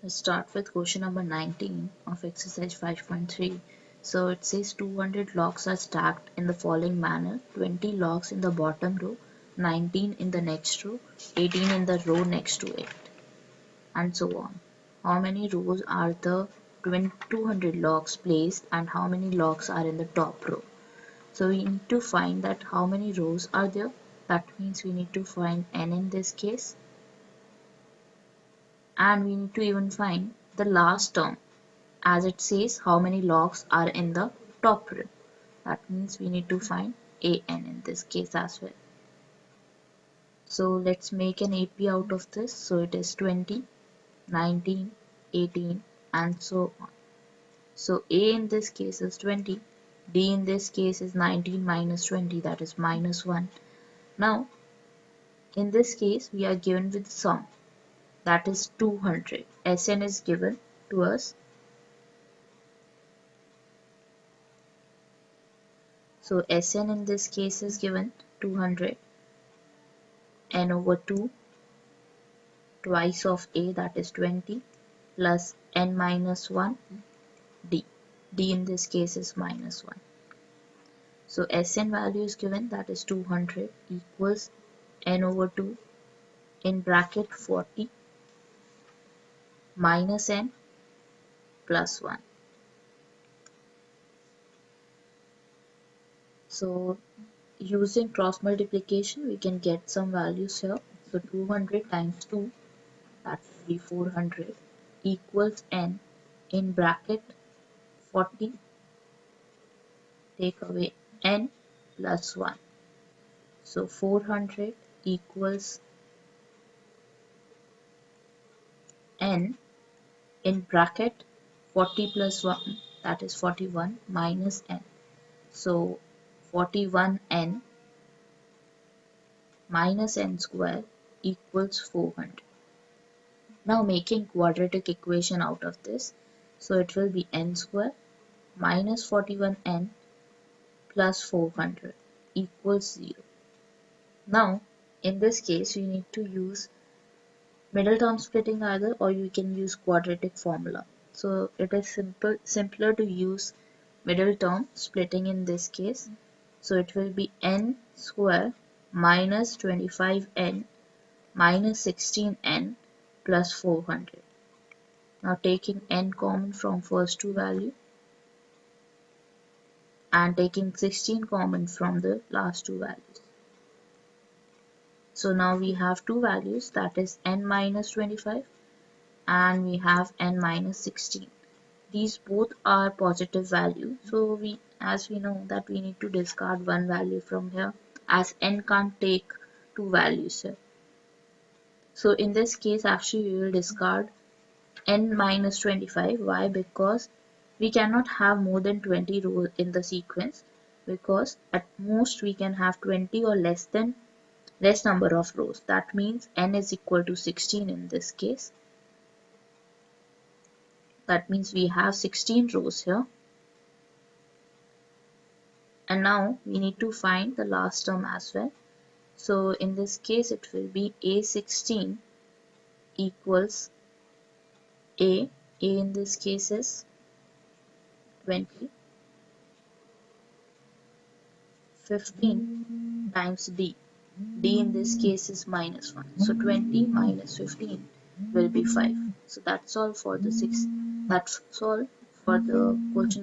Let's start with question number 19 of exercise 5.3. So it says 200 logs are stacked in the following manner: 20 logs in the bottom row, 19 in the next row, 18 in the row next to it, and so on. How many rows are the 200 logs placed, and how many logs are in the top row? So we need to find that how many rows are there. That means we need to find n in this case, and we need to even find the last term, as it says how many logs are in the top row. That means we need to find an in this case as well. So let's make an AP out of this. So it is 20, 19, 18, and so on. So A in this case is 20, D in this case is 19 minus 20, that is minus 1. Now in this case we are given with sum, that is 200. Sn is given to us. So Sn in this case is given 200, n over 2 twice of A, that is 20, plus n minus 1 D. D in this case is minus 1. So Sn value is given, that is 200, equals n over 2 in bracket 40 minus n plus 1. So using cross multiplication we can get some values here. So 200 times 2, that will be 400, equals n in bracket 40, take away n plus 1. So 400 equals n in bracket 40 plus 1, that is 41, minus n. So 41n minus n square equals 400. Now making quadratic equation out of this. So it will be n square minus 41n plus 400 equals 0. Now in this case we need to use middle term splitting either, or you can use quadratic formula. So it is simpler to use middle term splitting in this case. So it will be n square minus 25n minus 16n plus 400. Now taking n common from first two value and taking 16 common from the last two values. So now we have two values, that is n minus 25 and we have n minus 16. These both are positive value. So as we know that we need to discard one value from here, as n can't take two values here. So in this case actually we will discard n minus 25. Why? Because we cannot have more than 20 rows in the sequence, because at most we can have 20 or less number of rows. That means n is equal to 16 in this case. That means we have 16 rows here. And now we need to find the last term as well. So in this case it will be A16 equals A in this case is 20, 15 times D. D in this case is minus 1. So 20 minus 15 will be 5. So that's all for the question.